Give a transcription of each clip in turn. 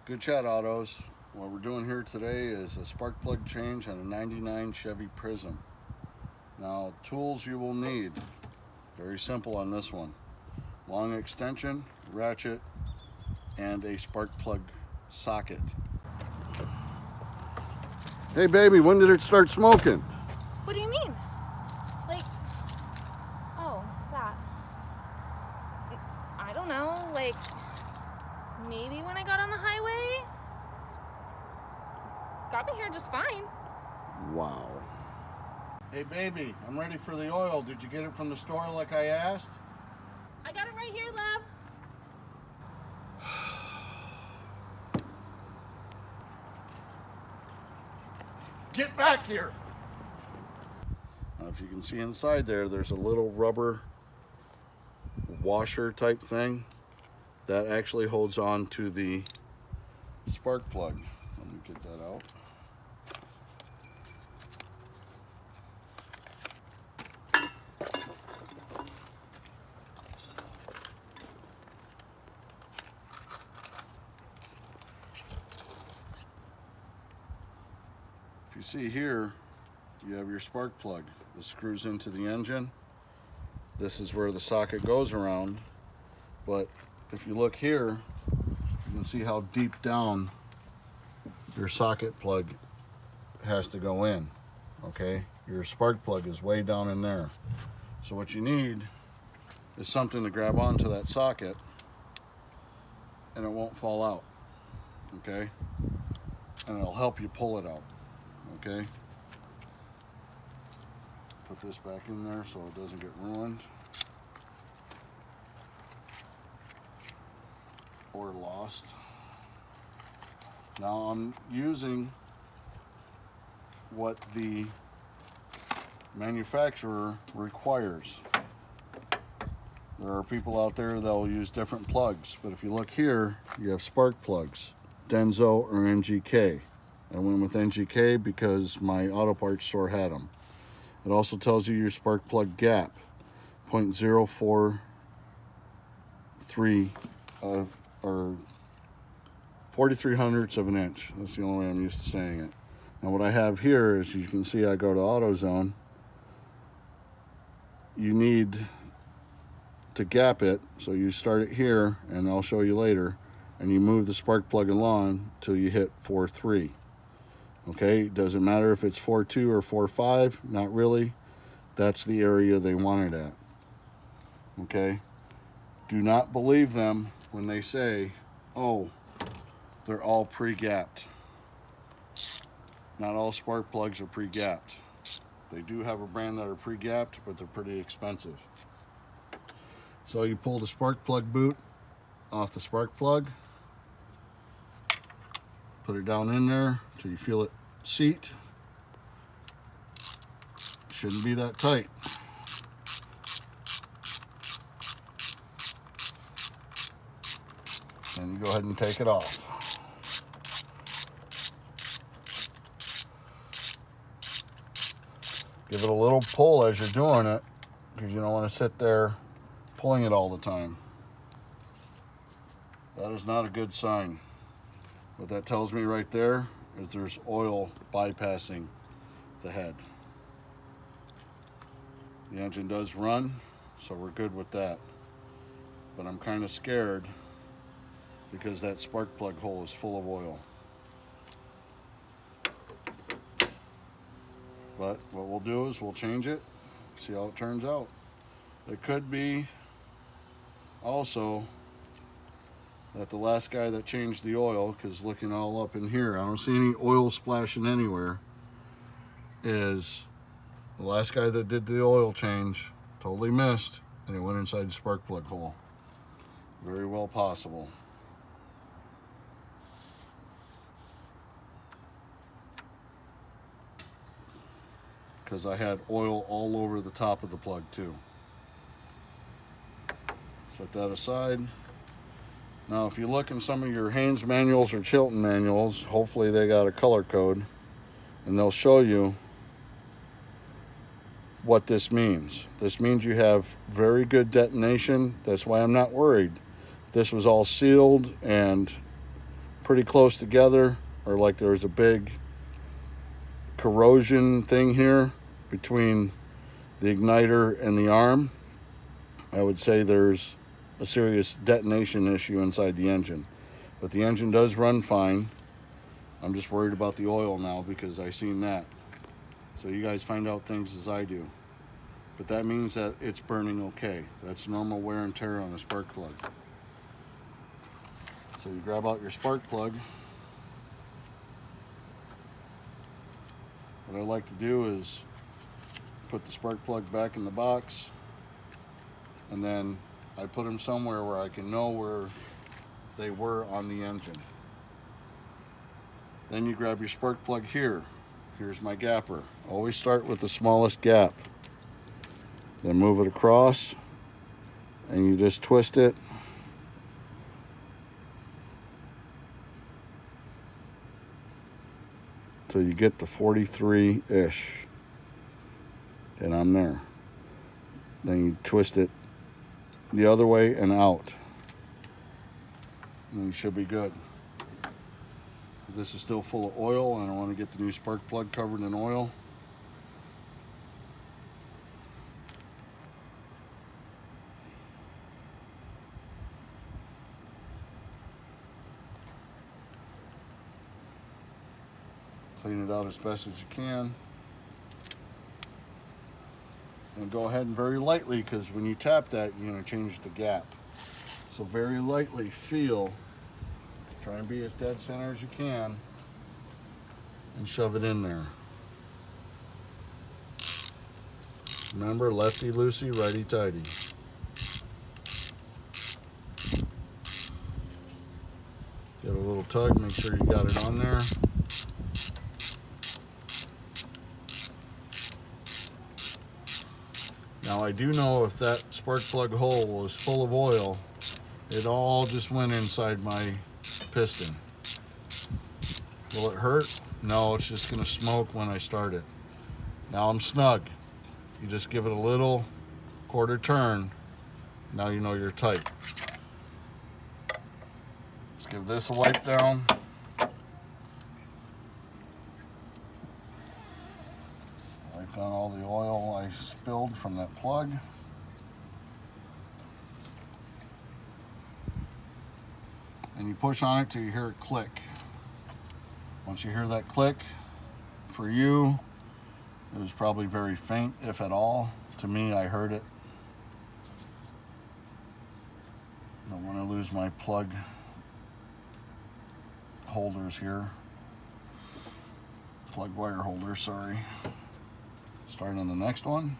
Good chat, Autos. What we're doing here today is a spark plug change on a 99 Chevy Prism. Now, tools you will need, very simple on this one. Long extension, ratchet, and a spark plug socket. Hey baby, when did it start smoking? What do you mean? Like, oh, that. I don't know, like, maybe when I got on the highway? Got me here just fine. Wow. Hey baby, I'm ready for the oil. Did you get it from the store like I asked? I got it right here, love. Get back here! Now, if you can see inside there, there's a little rubber washer type thing that actually holds on to the spark plug. Let me get that out. If you see here, you have your spark plug. This screws into the engine. This is where the socket goes around. But if you look here, you can see how deep down your socket plug has to go in. Okay, your spark plug is way down in there. So what you need is something to grab onto that socket and it won't fall out. Okay, and it'll help you pull it out. Okay, put this back in there so it doesn't get ruined or lost. Now I'm using what the manufacturer requires. There are people out there that will use different plugs, but if you look here, you have spark plugs, Denso or NGK. I went with NGK because my auto parts store had them. It also tells you your spark plug gap, 0.043 or 43 hundredths of an inch. That's the only way I'm used to saying it. Now what I have here is, you can see I go to Autozone. You need to gap it, so you start it here, and I'll show you later, and you move the spark plug along till you hit 4.3. Okay, doesn't matter if it's 4.2 or 4.5, not really. That's the area they want it at. Okay, do not believe them when they say, oh, they're all pre-gapped. Not all spark plugs are pre-gapped. They do have a brand that are pre-gapped, but they're pretty expensive. So you pull the spark plug boot off the spark plug, put it down in there till you feel it seat. Shouldn't be that tight. And you go ahead and take it off. Give it a little pull as you're doing it, because you don't want to sit there pulling it all the time. That is not a good sign. What that tells me right there is there's oil bypassing the head. The engine does run, so we're good with that. But I'm kind of scared because that spark plug hole is full of oil. But what we'll do is we'll change it, see how it turns out. It could be also that the last guy that changed the oil, because looking all up in here, I don't see any oil splashing anywhere, is the last guy that did the oil change totally missed and it went inside the spark plug hole. Very well possible. Because I had oil all over the top of the plug too. Set that aside. Now if you look in some of your Haynes manuals or Chilton manuals, hopefully they got a color code and they'll show you what this means. This means you have very good detonation. That's why I'm not worried. This was all sealed and pretty close together, or like there's a big corrosion thing here between the igniter and the arm, I would say there's a serious detonation issue inside the engine. But the engine does run fine. I'm just worried about the oil now because I seen that. So you guys find out things as I do. But that means that it's burning okay. That's normal wear and tear on a spark plug. So you grab out your spark plug. What I like to do is put the spark plug back in the box, and then I put them somewhere where I can know where they were on the engine. Then you grab your spark plug here. Here's my gapper. Always start with the smallest gap. Then move it across, and you just twist it. Till you get to 43-ish. And I'm there. Then you twist it the other way and out. And you should be good. This is still full of oil, and I want to get the new spark plug covered in oil. Clean it out as best as you can. And go ahead and very lightly, because when you tap that, you're going to change the gap. So very lightly feel, try and be as dead center as you can, and shove it in there. Remember, lefty loosey, righty tighty. Get a little tug, make sure you got it on there. Now I do know if that spark plug hole was full of oil, it all just went inside my piston. Will it hurt? No, it's just going to smoke when I start it. Now I'm snug. You just give it a little quarter turn. Now you know you're tight. Let's give this a wipe down. Wipe down all the oil I spilled from that plug. And you push on it till you hear it click. Once you hear that click, for you, it was probably very faint, if at all. To me, I heard it. Don't want to lose my plug holders here. Plug wire holders, sorry. Starting on the next one.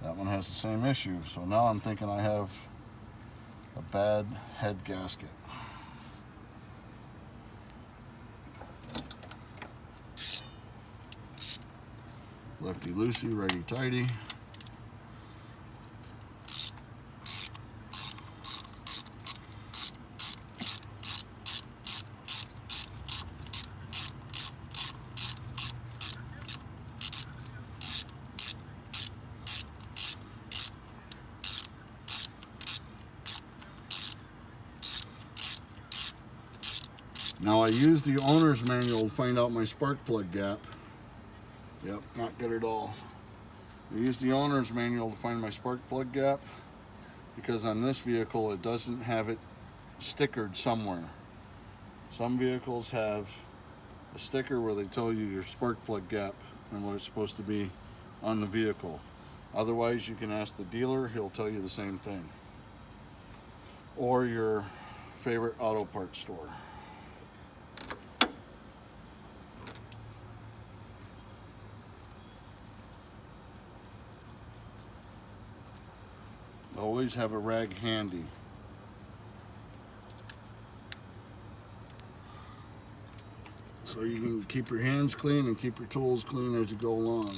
That one has the same issue. So now I'm thinking I have a bad head gasket. Lefty loosey, righty tighty. Now I use the owner's manual to find out my spark plug gap. Yep, not good at all. I use the owner's manual to find my spark plug gap because on this vehicle it doesn't have it stickered somewhere. Some vehicles have a sticker where they tell you your spark plug gap and what it's supposed to be on the vehicle. Otherwise, you can ask the dealer, he'll tell you the same thing. Or your favorite auto parts store. Always have a rag handy. So you can keep your hands clean and keep your tools clean as you go along.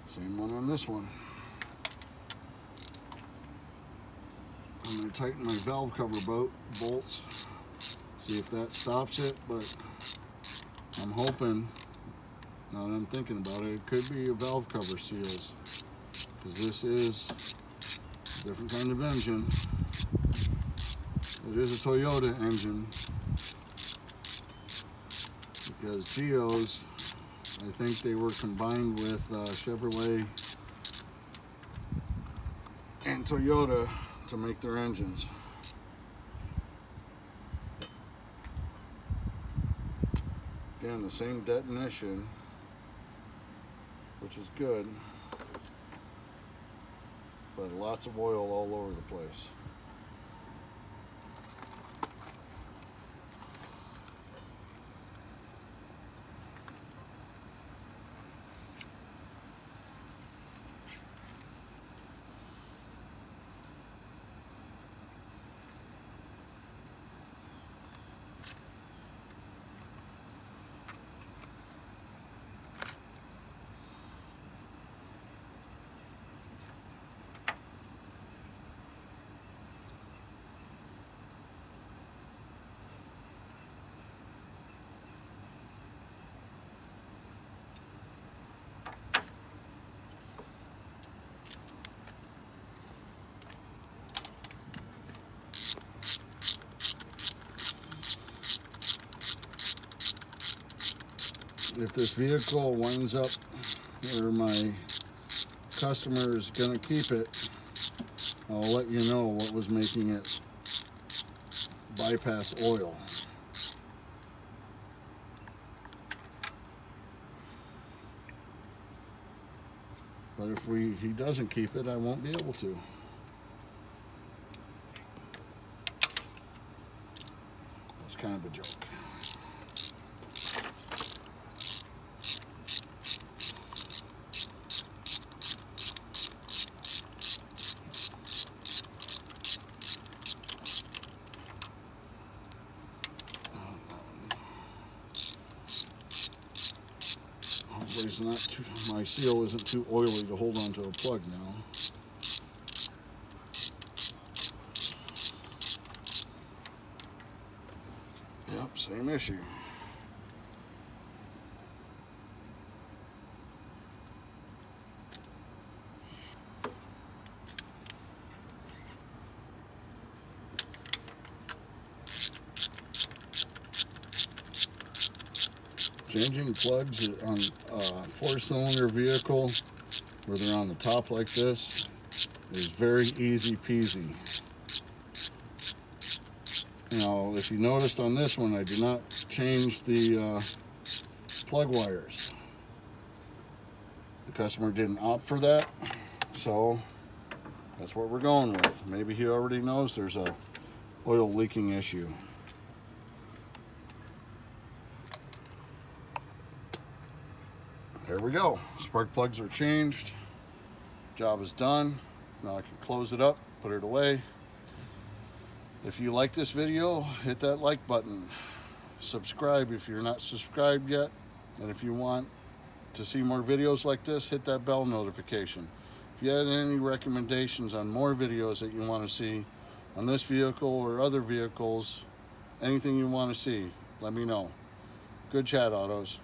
Same one on this one. I'm going to tighten my valve cover bolts, see if that stops it, but I'm hoping, now that I'm thinking about it, it could be a valve cover seals, because this is a different kind of engine. It is a Toyota engine, because Geo's, I think they were combined with Chevrolet and Toyota to make their engines. Again, the same detonation, which is good, but lots of oil all over the place. If this vehicle winds up where my customer is going to keep it, I'll let you know what was making it bypass oil. But if he doesn't keep it, I won't be able to. It's kind of a joke. Hopefully it's not too, my seal isn't too oily to hold onto a plug now. Yep, same issue. Changing plugs on a four-cylinder vehicle where they're on the top like this is very easy peasy. Now, if you noticed on this one, I do not change the plug wires. The customer didn't opt for that, so that's what we're going with. Maybe he already knows there's a oil leaking issue. There we go. Spark plugs are changed. Job is done. Now I can close it up, put it away. If you like this video, hit that like button. Subscribe if you're not subscribed yet. And if you want to see more videos like this, hit that bell notification. If you had any recommendations on more videos that you want to see on this vehicle or other vehicles, anything you want to see, let me know. Good chat, Autos.